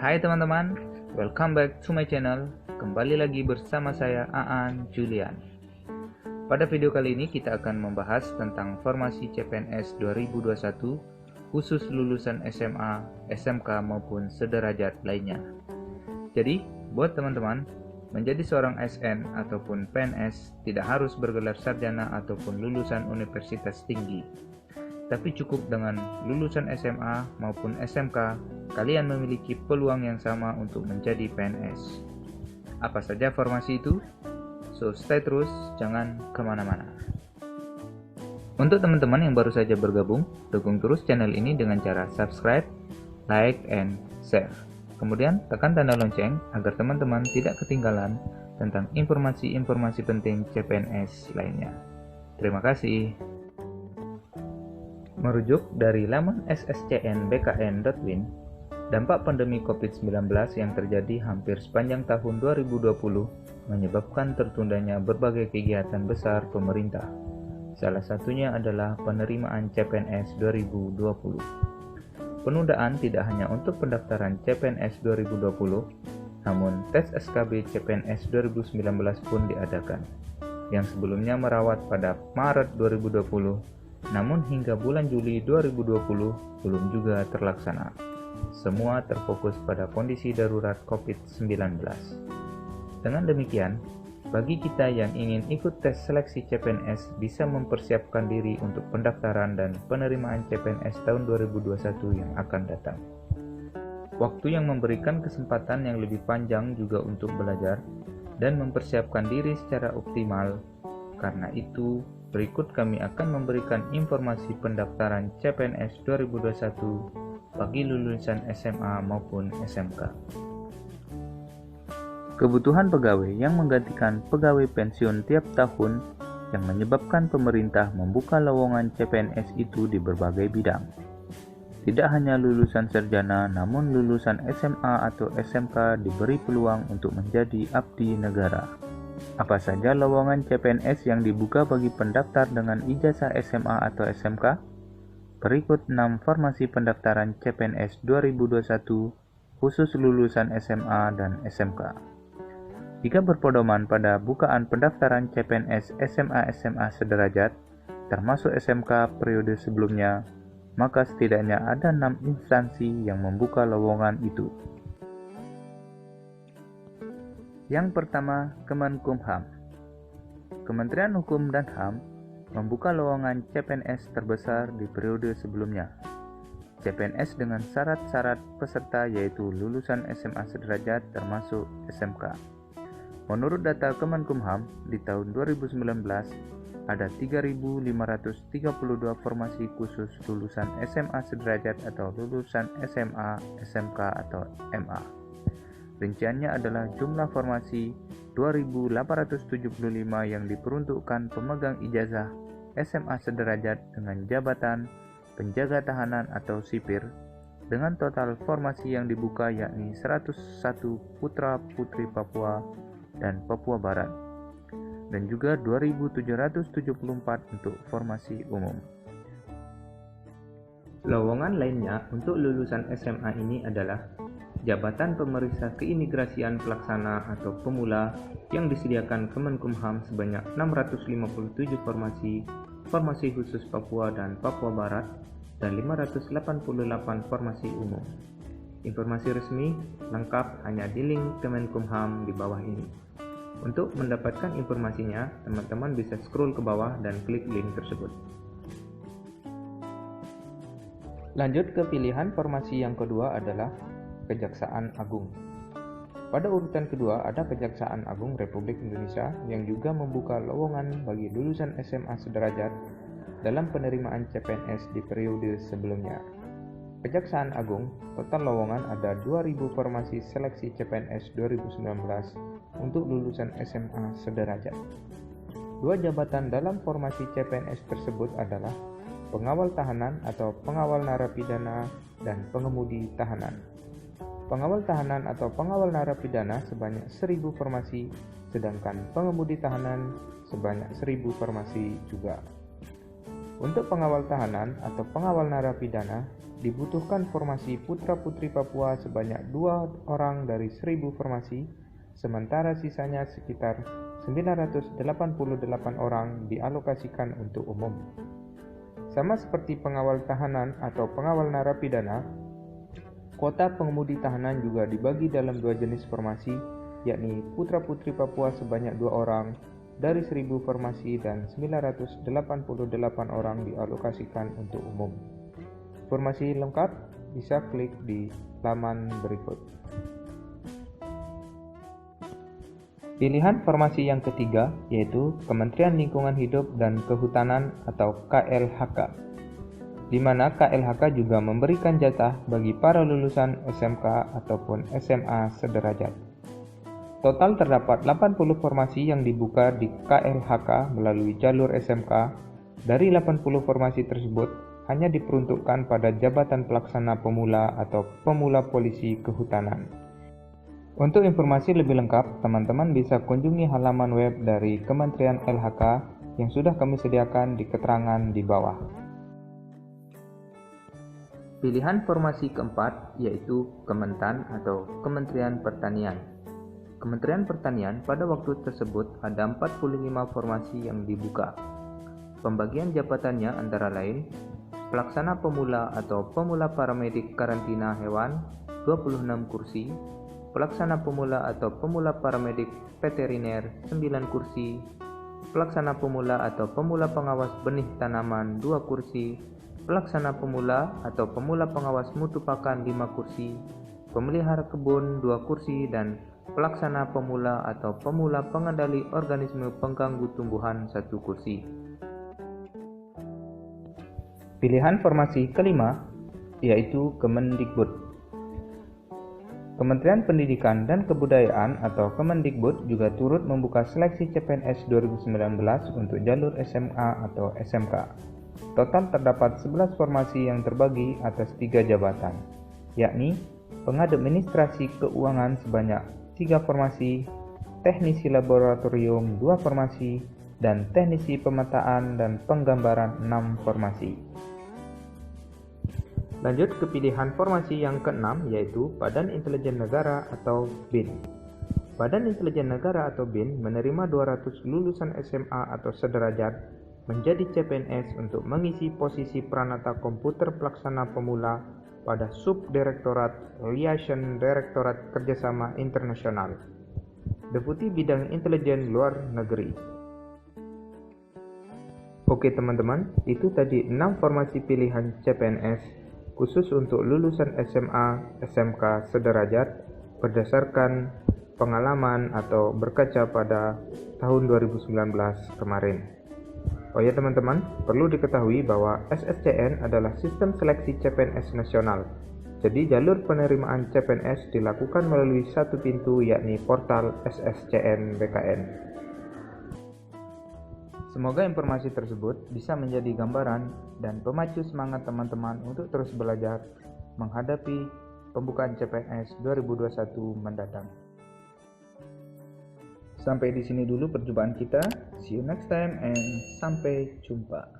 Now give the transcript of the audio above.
Hai teman-teman, welcome back to my channel. Kembali lagi bersama saya Aan Julian. Pada video kali ini kita akan membahas tentang formasi CPNS 2021 khusus lulusan SMA, SMK maupun sederajat lainnya. Jadi, buat teman-teman, menjadi seorang SN ataupun PNS tidak harus bergelar sarjana ataupun lulusan universitas tinggi. Tapi cukup dengan lulusan SMA maupun SMK, kalian memiliki peluang yang sama untuk menjadi PNS. Apa saja formasi itu? So, stay terus, jangan kemana-mana. Untuk teman-teman yang baru saja bergabung, dukung terus channel ini dengan cara subscribe, like, and share. Kemudian, tekan tanda lonceng agar teman-teman tidak ketinggalan tentang informasi-informasi penting CPNS lainnya. Terima kasih. Merujuk dari laman sscnbkn.win, dampak pandemi COVID-19 yang terjadi hampir sepanjang tahun 2020 menyebabkan tertundanya berbagai kegiatan besar pemerintah. Salah satunya adalah penerimaan CPNS 2020. Penundaan tidak hanya untuk pendaftaran CPNS 2020, namun tes SKB CPNS 2019 pun diadakan, yang sebelumnya merawat pada Maret 2020, namun hingga bulan Juli 2020 belum juga terlaksana. Semua terfokus pada kondisi darurat COVID-19. Dengan demikian, bagi kita yang ingin ikut tes seleksi CPNS bisa mempersiapkan diri untuk pendaftaran dan penerimaan CPNS tahun 2021 yang akan datang. Waktu yang memberikan kesempatan yang lebih panjang juga untuk belajar dan mempersiapkan diri secara optimal. Karena itu, berikut kami akan memberikan informasi pendaftaran CPNS 2021 bagi lulusan SMA maupun SMK. Kebutuhan pegawai yang menggantikan pegawai pensiun tiap tahun yang menyebabkan pemerintah membuka lowongan CPNS itu di berbagai bidang. Tidak hanya lulusan sarjana, namun lulusan SMA atau SMK diberi peluang untuk menjadi abdi negara. Apa saja lowongan CPNS yang dibuka bagi pendaftar dengan ijazah SMA atau SMK? Berikut 6 formasi pendaftaran CPNS 2021 khusus lulusan SMA dan SMK. Jika berpedoman pada bukaan pendaftaran CPNS SMA sederajat, termasuk SMK periode sebelumnya, maka setidaknya ada 6 instansi yang membuka lowongan itu. Yang pertama, Kemenkumham. Kementerian Hukum dan HAM membuka lowongan CPNS terbesar di periode sebelumnya. CPNS dengan syarat-syarat peserta yaitu lulusan SMA sederajat termasuk SMK. Menurut data Kemenkumham, di tahun 2019 ada 3.532 formasi khusus lulusan SMA sederajat atau lulusan SMA, SMK atau MA. Rinciannya adalah jumlah formasi 2.875 yang diperuntukkan pemegang ijazah SMA sederajat dengan jabatan penjaga tahanan atau sipir, dengan total formasi yang dibuka yakni 101 putra-putri Papua dan Papua Barat, dan juga 2.774 untuk formasi umum. Lowongan lainnya untuk lulusan SMA ini adalah Jabatan Pemeriksa Keimigrasian Pelaksana atau Pemula yang disediakan Kemenkumham sebanyak 657 formasi khusus Papua dan Papua Barat, dan 588 formasi umum. Informasi resmi lengkap hanya di link Kemenkumham di bawah ini. Untuk mendapatkan informasinya, teman-teman bisa scroll ke bawah dan klik link tersebut. Lanjut ke pilihan formasi yang kedua adalah Kejaksaan Agung. Pada urutan kedua ada Kejaksaan Agung Republik Indonesia yang juga membuka lowongan bagi lulusan SMA sederajat dalam penerimaan CPNS di periode sebelumnya. Kejaksaan Agung, total lowongan ada 2.000 formasi seleksi CPNS 2019 untuk lulusan SMA sederajat. Dua jabatan dalam formasi CPNS tersebut adalah pengawal tahanan atau pengawal narapidana dan pengemudi tahanan. Pengawal tahanan atau pengawal narapidana sebanyak 1.000 formasi, sedangkan pengemudi tahanan sebanyak 1.000 formasi juga. Untuk pengawal tahanan atau pengawal narapidana dibutuhkan formasi putra-putri Papua sebanyak 2 orang dari 1.000 formasi, sementara sisanya sekitar 988 orang dialokasikan untuk umum. Sama seperti pengawal tahanan atau pengawal narapidana, kuota pengemudi tahanan juga dibagi dalam 2 jenis formasi, yakni putra-putri Papua sebanyak 2 orang dari 1.000 formasi dan 988 orang dialokasikan untuk umum. Informasi lengkap bisa klik di laman berikut. Pilihan formasi yang ketiga yaitu Kementerian Lingkungan Hidup dan Kehutanan atau KLHK, di mana KLHK juga memberikan jatah bagi para lulusan SMK ataupun SMA sederajat. Total terdapat 80 formasi yang dibuka di KLHK melalui jalur SMK. Dari 80 formasi tersebut, hanya diperuntukkan pada jabatan pelaksana pemula atau pemula polisi kehutanan. Untuk informasi lebih lengkap, teman-teman bisa kunjungi halaman web dari Kementerian LHK yang sudah kami sediakan di keterangan di bawah. Pilihan formasi keempat yaitu Kementan atau Kementerian Pertanian. Kementerian Pertanian pada waktu tersebut ada 45 formasi yang dibuka. Pembagian jabatannya antara lain Pelaksana Pemula atau Pemula Paramedik Karantina Hewan 26 kursi, Pelaksana Pemula atau Pemula Paramedik Veteriner 9 kursi, Pelaksana Pemula atau Pemula Pengawas Benih Tanaman 2 kursi, Pelaksana Pemula atau Pemula Pengawas Mutu Pakan 5 kursi, Pemelihara Kebun 2 kursi, dan Pelaksana Pemula atau Pemula Pengendali Organisme Pengganggu Tumbuhan 1 kursi. Pilihan formasi kelima yaitu Kemendikbud. Kementerian Pendidikan dan Kebudayaan atau Kemendikbud juga turut membuka seleksi CPNS 2019 untuk jalur SMA atau SMK. Total terdapat 11 formasi yang terbagi atas 3 jabatan, yakni Pengadministrasi Keuangan sebanyak 3 formasi, Teknisi Laboratorium 2 formasi, dan Teknisi Pemetaan dan Penggambaran 6 formasi. Lanjut ke pilihan formasi yang keenam yaitu Badan Intelijen Negara atau BIN. Badan Intelijen Negara atau BIN menerima 200 lulusan SMA atau sederajat menjadi CPNS untuk mengisi posisi Pranata Komputer Pelaksana Pemula pada Subdirektorat Liaison Direktorat Kerjasama Internasional, Deputi Bidang Intelijen Luar Negeri. Oke teman-teman, itu tadi 6 formasi pilihan CPNS khusus untuk lulusan SMA, SMK sederajat berdasarkan pengalaman atau berkaca pada tahun 2019 kemarin. Oh ya teman-teman, perlu diketahui bahwa SSCN adalah sistem seleksi CPNS nasional. Jadi jalur penerimaan CPNS dilakukan melalui satu pintu yakni portal SSCN BKN. Semoga informasi tersebut bisa menjadi gambaran dan pemacu semangat teman-teman untuk terus belajar menghadapi pembukaan CPNS 2021 mendatang. Sampai di sini dulu perjumpaan kita. See you next time and sampai jumpa.